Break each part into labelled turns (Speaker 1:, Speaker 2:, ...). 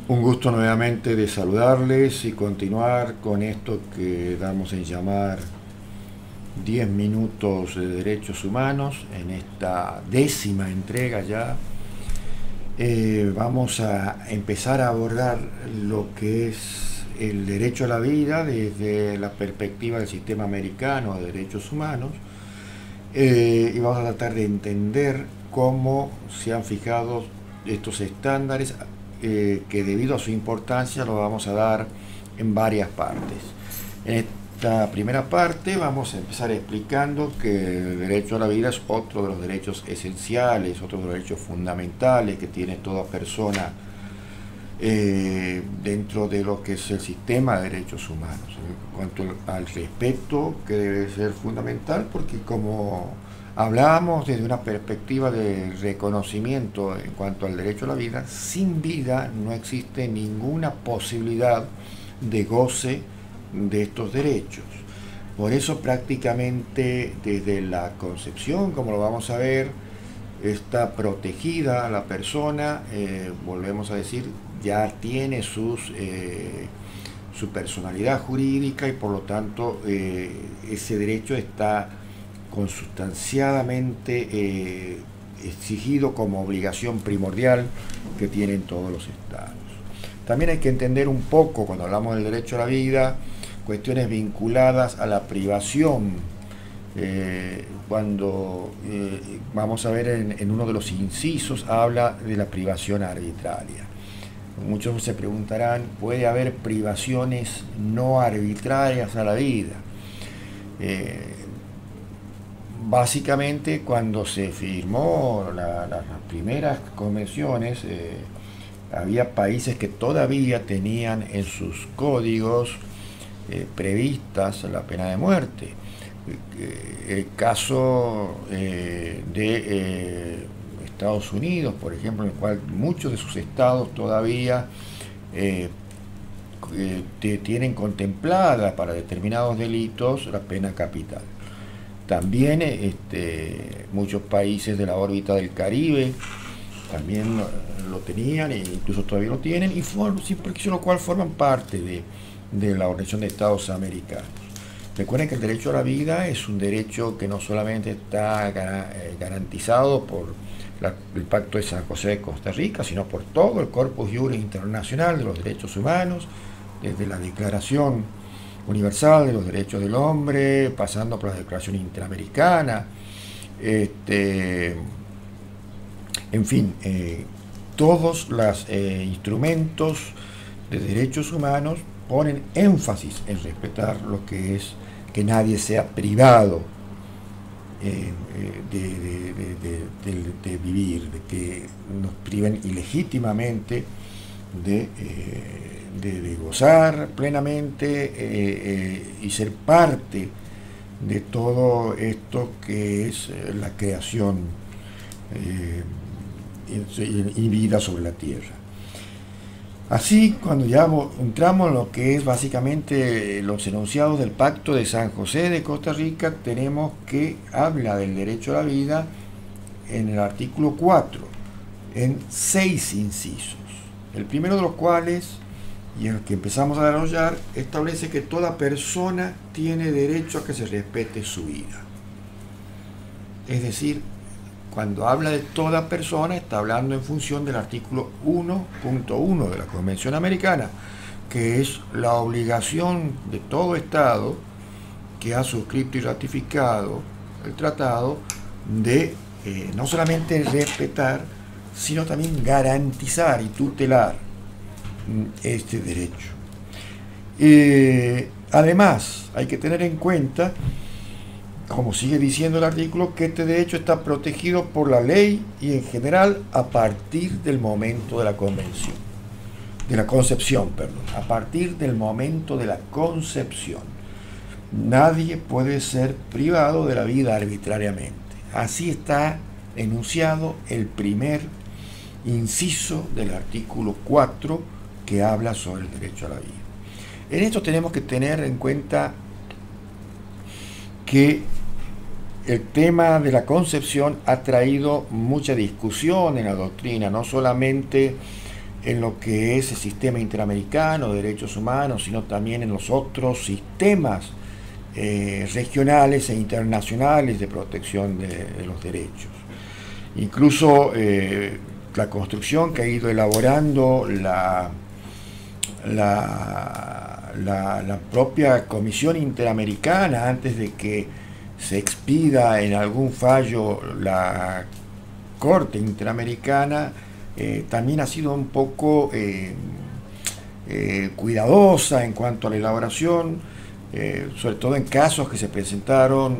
Speaker 1: Un gusto nuevamente de saludarles y continuar con esto que damos en llamar 10 minutos de derechos humanos en esta décima entrega ya. Vamos a empezar a abordar lo que es el derecho a la vida desde la perspectiva del sistema americano de derechos humanos, y vamos a tratar de entender cómo se han fijado estos estándares, que debido a su importancia lo vamos a dar en varias partes. En esta primera parte vamos a empezar explicando que el derecho a la vida es otro de los derechos esenciales, otro de los derechos fundamentales que tiene toda persona dentro de lo que es el sistema de derechos humanos. En cuanto al respeto, que debe ser fundamental, porque como hablábamos desde una perspectiva de reconocimiento en cuanto al derecho a la vida, sin vida no existe ninguna posibilidad de goce de estos derechos. Por eso prácticamente desde la concepción, como lo vamos a ver, está protegida la persona, volvemos a decir, ya tiene su personalidad jurídica y por lo tanto ese derecho está consustanciadamente exigido como obligación primordial que tienen todos los estados. También hay que entender un poco, cuando hablamos del derecho a la vida, cuestiones vinculadas a la privación. Cuando vamos a ver en uno de los incisos, habla de la privación arbitraria. Muchos se preguntarán, ¿puede haber privaciones no arbitrarias a la vida? Básicamente, cuando se firmó las primeras convenciones, había países que todavía tenían en sus códigos previstas la pena de muerte. El caso de Estados Unidos, por ejemplo, en el cual muchos de sus estados todavía tienen contemplada para determinados delitos la pena capital. También muchos países de la órbita del Caribe también lo tenían e incluso todavía lo tienen, y lo cual forman parte de la Organización de Estados Americanos. Recuerden que el derecho a la vida es un derecho que no solamente está garantizado por el Pacto de San José de Costa Rica, sino por todo el Corpus Juris Internacional de los Derechos Humanos, desde la Declaración Universal de los Derechos del Hombre, pasando por la Declaración Interamericana, en fin, todos los instrumentos de derechos humanos ponen énfasis en respetar lo que es que nadie sea privado de vivir, de que nos priven ilegítimamente de gozar plenamente y ser parte de todo esto que es la creación y vida sobre la tierra. Así, cuando ya entramos en lo que es básicamente los enunciados del Pacto de San José de Costa Rica, tenemos que habla del derecho a la vida en el artículo 4, en 6 incisos. El primero de los cuales, y en el que empezamos a desarrollar, establece que toda persona tiene derecho a que se respete su vida. Es decir, cuando habla de toda persona, está hablando en función del artículo 1.1 de la Convención Americana, que es la obligación de todo Estado que ha suscrito y ratificado el tratado de no solamente respetar, sino también garantizar y tutelar este derecho. Además, hay que tener en cuenta, como sigue diciendo el artículo, que este derecho está protegido por la ley y en general a partir del momento de la concepción, a partir del momento de la concepción. Nadie puede ser privado de la vida arbitrariamente. Así está enunciado el primer inciso del artículo 4 que habla sobre el derecho a la vida. En esto tenemos que tener en cuenta que el tema de la concepción ha traído mucha discusión en la doctrina, no solamente en lo que es el sistema interamericano de derechos humanos, sino también en los otros sistemas regionales e internacionales de protección de los derechos. Incluso la construcción que ha ido elaborando la propia Comisión Interamericana antes de que se expida en algún fallo la Corte Interamericana, también ha sido un poco cuidadosa en cuanto a la elaboración, sobre todo en casos que se presentaron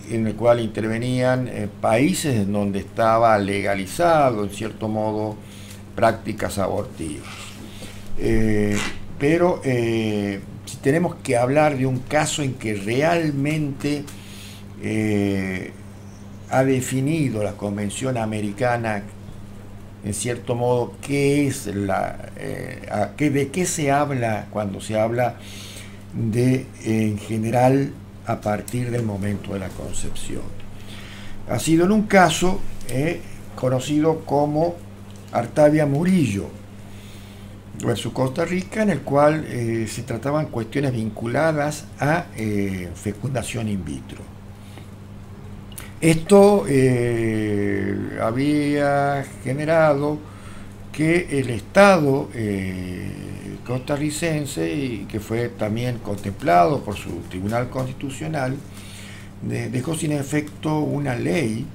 Speaker 1: en el cual intervenían países en donde estaba legalizado, en cierto modo, prácticas abortivas. Pero si tenemos que hablar de un caso en que realmente ha definido la Convención Americana, en cierto modo, qué es de qué se habla cuando se habla de, en general, a partir del momento de la concepción. Ha sido en un caso conocido como Artavia Murillo versus Costa Rica, en el cual se trataban cuestiones vinculadas a fecundación in vitro. Esto había generado que el Estado costarricense, y que fue también contemplado por su Tribunal Constitucional, dejó sin efecto una ley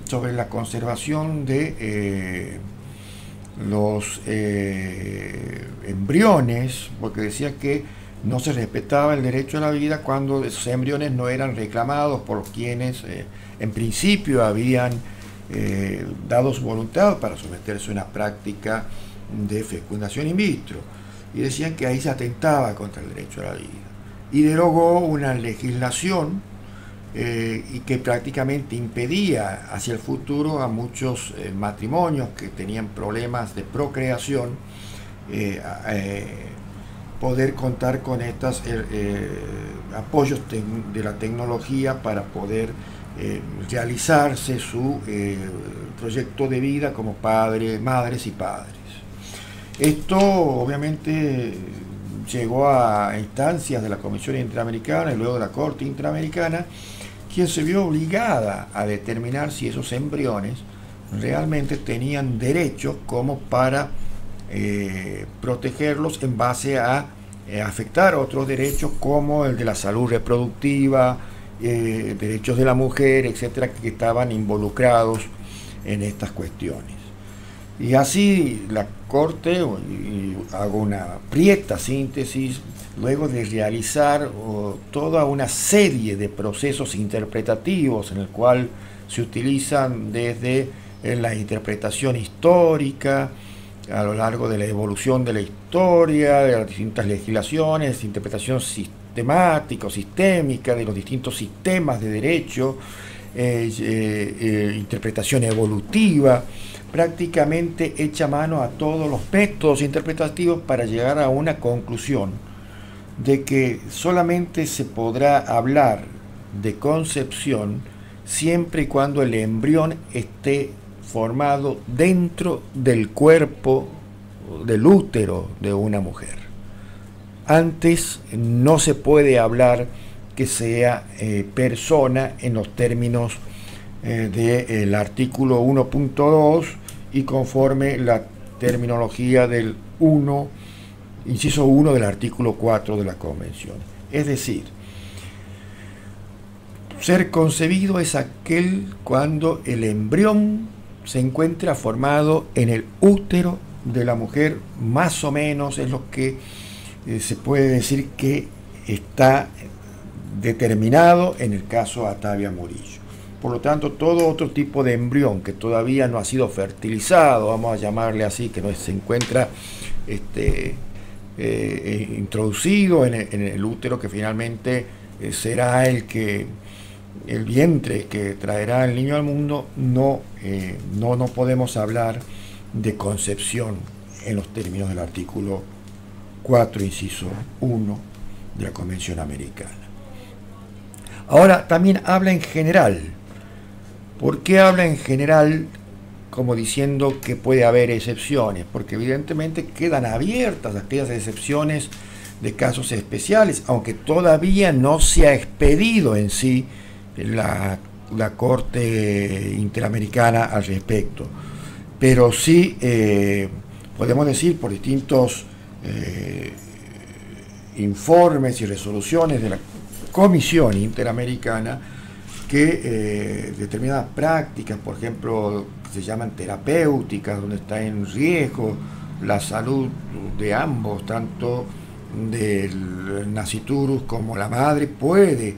Speaker 1: sobre la conservación de los embriones, porque decía que no se respetaba el derecho a la vida cuando esos embriones no eran reclamados por quienes en principio habían dado su voluntad para someterse a una práctica de fecundación in vitro, y decían que ahí se atentaba contra el derecho a la vida, y derogó una legislación y que prácticamente impedía hacia el futuro a muchos matrimonios que tenían problemas de procreación poder contar con estos apoyos de la tecnología para poder realizarse su proyecto de vida como madres y padres. Esto obviamente llegó a instancias de la Comisión Interamericana y luego de la Corte Interamericana, quien se vio obligada a determinar si esos embriones realmente tenían derechos como para protegerlos en base a afectar otros derechos como el de la salud reproductiva, derechos de la mujer, etcétera, que estaban involucrados en estas cuestiones. Y así la Corte, y hago una prieta síntesis, luego de realizar toda una serie de procesos interpretativos en el cual se utilizan desde la interpretación histórica, a lo largo de la evolución de la historia, de las distintas legislaciones, interpretación sistemática o sistémica de los distintos sistemas de derecho, interpretación evolutiva, prácticamente echa mano a todos los métodos interpretativos para llegar a una conclusión de que solamente se podrá hablar de concepción siempre y cuando el embrión esté formado dentro del cuerpo, del útero de una mujer. Antes no se puede hablar que sea persona en los términos del artículo 1.2 y conforme la terminología del inciso 1 del artículo 4 de la Convención. Es decir, ser concebido es aquel cuando el embrión se encuentra formado en el útero de la mujer, más o menos es lo que se puede decir que está determinado en el caso Artavia Murillo. Por lo tanto, todo otro tipo de embrión que todavía no ha sido fertilizado, vamos a llamarle así, que no se encuentra introducido en el útero, que finalmente será el vientre que traerá el niño al mundo, no podemos hablar de concepción en los términos del artículo 4, inciso 1 de la Convención Americana. Ahora, también habla en general. ¿Por qué habla en general como diciendo que puede haber excepciones, porque evidentemente quedan abiertas aquellas excepciones de casos especiales, aunque todavía no se ha expedido en sí la Corte Interamericana al respecto. Pero sí podemos decir por distintos informes y resoluciones de la Comisión Interamericana que determinadas prácticas, por ejemplo, que se llaman terapéuticas, donde está en riesgo la salud de ambos, tanto del nasciturus como la madre, puede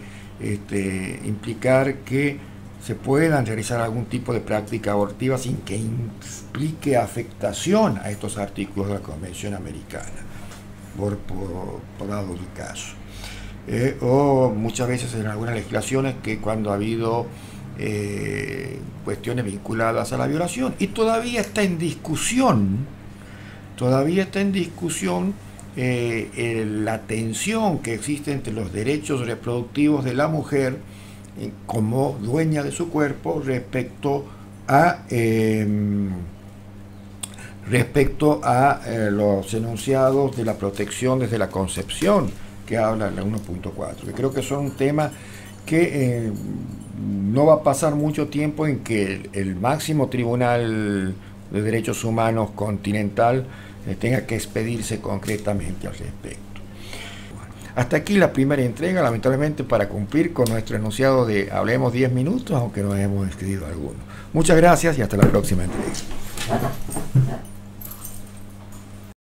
Speaker 1: implicar que se puedan realizar algún tipo de práctica abortiva sin que implique afectación a estos artículos de la Convención Americana, por dado el caso. O muchas veces en algunas legislaciones que cuando ha habido cuestiones vinculadas a la violación, y todavía está en discusión la tensión que existe entre los derechos reproductivos de la mujer como dueña de su cuerpo respecto a los enunciados de la protección desde la concepción que habla la 1.4, que creo que son un tema que no va a pasar mucho tiempo en que el máximo tribunal de derechos humanos continental tenga que expedirse concretamente al respecto. Hasta aquí la primera entrega, lamentablemente para cumplir con nuestro enunciado de hablemos 10 minutos, aunque nos hemos excedido alguno. Muchas gracias y hasta la próxima entrega.